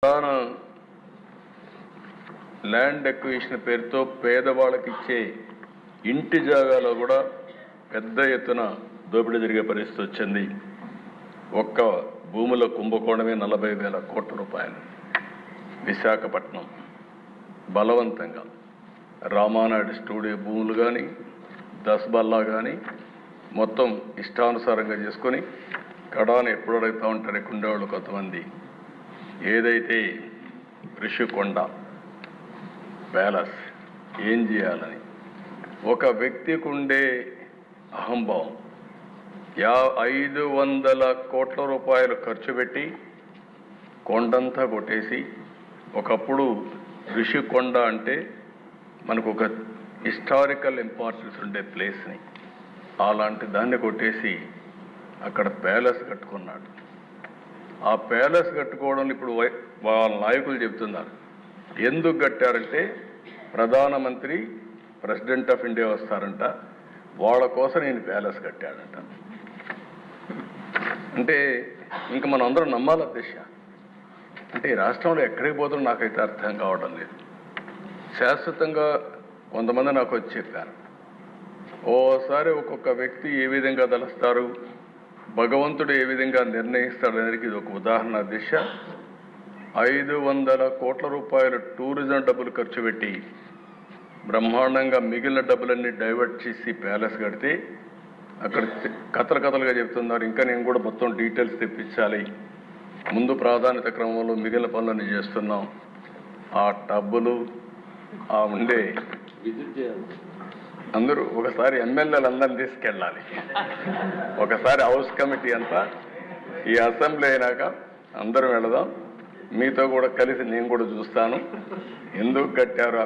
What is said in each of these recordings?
ప్రధాన land acquisition పేరుతో పేదవాళ్ళకి ఇచ్చే ఇంటి జాగాలో కూడా పెద్ద ఎత్తున దోపిడీ జరిగే పరిస్థితి వచ్చింది. ఒక్క భూముల కుంభకోణమే 40,000 కోట్ల రూపాయలు. విశాఖపట్నం బలవంతంగా రామానాయుడు స్టూడియో భూములు కానీ దస్బల్లా కానీ మొత్తం ఇష్టానుసారంగా చేసుకొని కడాను ఎప్పుడు అడుగుతూ ఉంటారు ఉండేవాళ్ళు కొంతమంది. ఏదైతే ఋషికొండ ప్యాలెస్ ఏం చేయాలని ఒక వ్యక్తికి ఉండే అహంభావం 500 కోట్ల రూపాయలు ఖర్చు పెట్టి కొండంతా కొట్టేసి, ఒకప్పుడు ఋషికొండ అంటే మనకు ఒక హిస్టారికల్ ఇంపార్టెన్స్ ఉండే ప్లేస్ని అలాంటి దాన్ని కొట్టేసి అక్కడ ప్యాలెస్ కట్టుకున్నాడు. ఆ ప్యాలెస్ కట్టుకోవడం ఇప్పుడు వాళ్ళ నాయకులు చెబుతున్నారు. ఎందుకు కట్టారంటే ప్రధానమంత్రి ప్రెసిడెంట్ ఆఫ్ ఇండియా వస్తారంట, వాళ్ళ కోసం నేను ప్యాలెస్ కట్టాడంట. అంటే ఇంకా మనం అందరం నమ్మాలి అధ్యక్ష. అంటే ఈ రాష్ట్రంలో ఎక్కడికి పోతుందో నాకైతే అర్థం కావడం లేదు. శాశ్వతంగా కొంతమంది నాకు వచ్చి చెప్పారు, ఓసారి ఒక్కొక్క వ్యక్తి ఏ విధంగా తలుస్తారు, భగవంతుడు ఏ విధంగా నిర్ణయిస్తాడు అనేది ఇది ఒక ఉదాహరణ దిశ. 500 కోట్ల రూపాయలు టూరిజం డబ్బులు ఖర్చు పెట్టి బ్రహ్మాండంగా మిగిలిన డబ్బులన్నీ డైవర్ట్ చేసి ప్యాలెస్ కడితే అక్కడ కథలుగా చెప్తున్నారు. ఇంకా నేను కూడా మొత్తం డీటెయిల్స్ తెప్పించాలి, ముందు ప్రాధాన్యత క్రమంలో మిగిలిన పనులన్నీ చేస్తున్నాం. ఆ డబ్బులు ఆ ఉండే అందరూ ఒకసారి ఎమ్మెల్యేలు అందరిని తీసుకెళ్ళాలి. ఒకసారి హౌస్ కమిటీ అంతా ఈ అసెంబ్లీ అయినాక అందరం వెళదాం, మీతో కూడా కలిసి నేను కూడా చూస్తాను ఎందుకు కట్టారు ఆ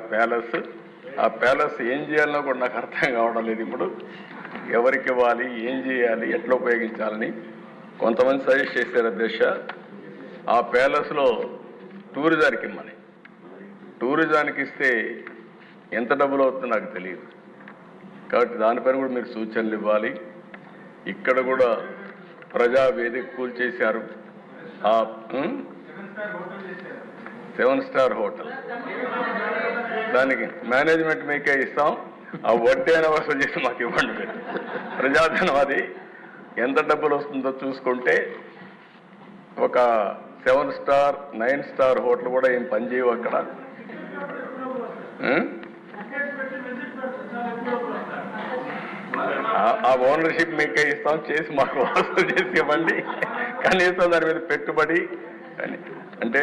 ప్యాలెస్ ఏం చేయాలనో కూడా నాకు అర్థం కావడం లేదు. ఇప్పుడు ఎవరికి ఇవ్వాలి, ఏం చేయాలి, ఎట్లా ఉపయోగించాలని కొంతమంది సజెస్ట్ చేశారు అధ్యక్ష. ఆ ప్యాలెస్లో టూరిజానికి ఇమ్మని. టూరిజానికి ఇస్తే ఎంత డబ్బులు అవుతుందో నాకు తెలియదు, కాబట్టి దానిపైన కూడా మీరు సూచనలు ఇవ్వాలి. ఇక్కడ కూడా ప్రజావేదిక కూల్చేశారు. ఆ 7 స్టార్ హోటల్ దానికి మేనేజ్మెంట్ మీకే ఇస్తాం, ఆ వడ్డీ అయిన వసూలు చేసి మాకు ఇవ్వండి. మీరు ప్రజాధనం అది ఎంత డబ్బులు వస్తుందో చూసుకుంటే ఒక 7 స్టార్ 9 స్టార్ హోటల్ కూడా ఏం పనిచేయవు అక్కడ. ఆ ఓనర్షిప్ మీకే ఇస్తాం, చేసి మాకు వసూలు చేసి ఇవ్వండి, కనీసం దాని మీద పెట్టుబడి అంటే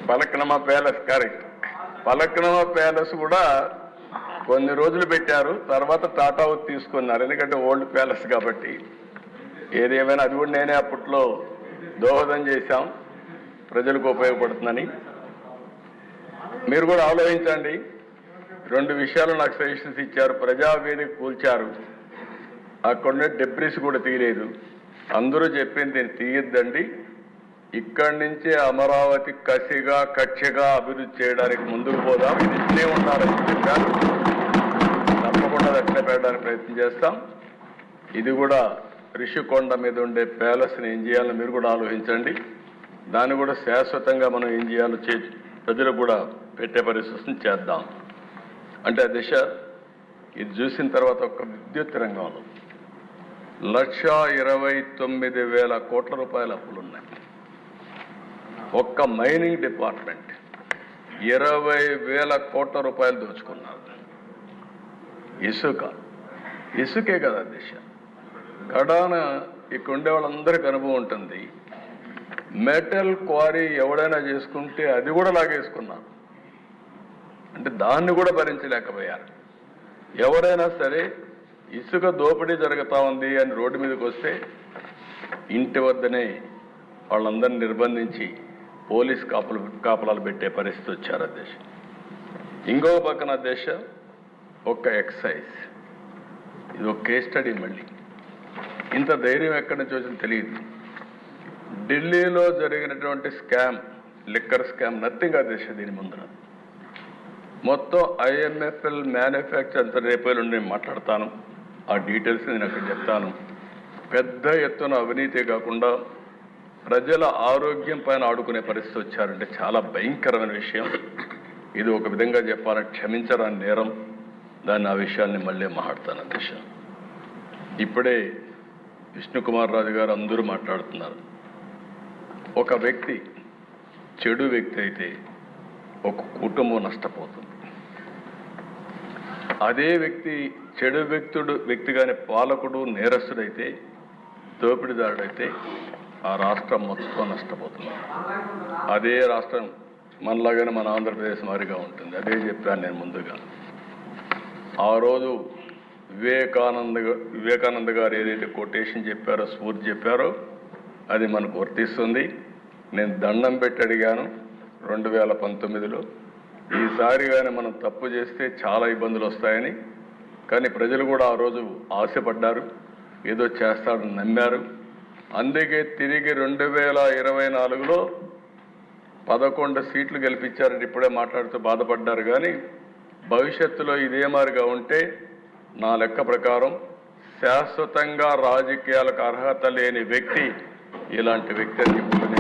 పలక్నమా ప్యాలెస్ కరెక్ట్. పలక్నమా ప్యాలెస్ కూడా కొన్ని రోజులు పెట్టారు, తర్వాత టాటా తీసుకున్నారు, ఎందుకంటే ఓల్డ్ ప్యాలెస్ కాబట్టి. ఏదేమైనా అది కూడా నేనే అప్పట్లో దోహదం చేశాం, ప్రజలకు ఉపయోగపడుతుందని. మీరు కూడా ఆలోచించండి. 2 విషయాలు నాకు సజెషన్స్ ఇచ్చారు. ప్రజావేదిక కూల్చారు, అక్కడనే డెబ్రిస్ కూడా తీయలేదు. అందరూ చెప్పింది దీన్ని తీయద్దండి, ఇక్కడి నుంచే అమరావతి కక్షగా అభివృద్ధి చేయడానికి ముందుకు పోదాం, ఇది ఇట్లే ఉండాలని చెప్పారు. తప్పకుండా అట్లే పెట్టడానికి ప్రయత్నం చేస్తాం. ఇది కూడా ఋషికొండ మీద ఉండే ప్యాలెస్ని ఏం చేయాలని మీరు కూడా ఆలోచించండి. దాన్ని కూడా శాశ్వతంగా మనం ఏం చేయాలో ప్రజలకు కూడా పెట్టే పరిస్థితిని చేద్దాం. అంటే ఆ దిశ ఇది చూసిన తర్వాత ఒక విద్యుత్ రంగంలో 1,29,000 కోట్ల రూపాయల అప్పులు ఉన్నాయి. ఒక్క మైనింగ్ డిపార్ట్మెంట్ 20,000 కోట్ల రూపాయలు దోచుకున్నారు. ఇసుకే కదా దిశ. కడాన ఇక్కడ ఉండే వాళ్ళందరికీ అనుభవం ఉంటుంది. మెటల్ క్వారీ ఎవడైనా చేసుకుంటే అది కూడా లాగేసుకున్నారు. అంటే దాన్ని కూడా భరించలేకపోయారు. ఎవరైనా సరే ఇసుక దోపిడీ జరుగుతూ ఉంది అని రోడ్డు మీదకి వస్తే ఇంటి వద్దనే వాళ్ళందరినీ నిర్బంధించి పోలీస్ కాపలాలు పెట్టే పరిస్థితి వచ్చారు అధ్యక్ష. ఇంకో పక్కన అధ్యక్ష ఒక్క ఎక్సైజ్, ఇది ఒక కేస్ స్టడీ. మళ్ళీ ఇంత ధైర్యం ఎక్కడి నుంచి వచ్చిందో తెలియదు. ఢిల్లీలో జరిగినటువంటి స్కామ్, లిక్కర్ స్కామ్ నథింగ్ అధ్యక్ష. దీని ముందర మొత్తం IMFL మ్యానుఫ్యాక్చర్ అంత రేపు నేను మాట్లాడతాను, ఆ డీటెయిల్స్ నేను అక్కడ చెప్తాను. పెద్ద ఎత్తున అవినీతి కాకుండా ప్రజల ఆరోగ్యం పైన ఆడుకునే పరిస్థితి వచ్చారంటే చాలా భయంకరమైన విషయం. ఇది ఒక విధంగా చెప్పాలంటే క్షమించరాని నేరం. దాన్ని ఆ విషయాన్ని మళ్ళీ మాట్లాడతాను అధ్యక్ష. ఇప్పుడే విష్ణుకుమార్ రాజు గారు అందరూ మాట్లాడుతున్నారు. ఒక వ్యక్తి చెడు వ్యక్తి అయితే ఒక కుటుంబం నష్టపోతుంది. అదే వ్యక్తి చెడు వ్యక్తిగానే పాలకుడు నేరస్తుడైతే దోపిడీదారుడైతే ఆ రాష్ట్రం మొత్తం నష్టపోతుంది. అదే రాష్ట్రం మనలాగానే మన ఆంధ్రప్రదేశ్ మాదిరిగా ఉంటుంది. అదే చెప్పాను నేను ముందుగా. ఆ రోజు వివేకానంద గారు ఏదైతే కొటేషన్ చెప్పారో, స్ఫూర్తి చెప్పారో అది మనకు వర్తిస్తుంది. నేను దండం పెట్టి అడిగాను 2019లో, ఈసారి కానీ మనం తప్పు చేస్తే చాలా ఇబ్బందులు వస్తాయని. కానీ ప్రజలు కూడా ఆ రోజు ఆశపడ్డారు, ఏదో చేస్తాడని నమ్మారు. అందుకే తిరిగి 2024లో 11 సీట్లు గెలిపించారని ఇప్పుడే మాట్లాడుతూ బాధపడ్డారు. కానీ భవిష్యత్తులో ఇదే మాదిరిగా ఉంటే నా లెక్క ప్రకారం శాశ్వతంగా రాజకీయాలకు అర్హత లేని వ్యక్తి ఇలాంటి వ్యక్తి అని చెప్పుకునే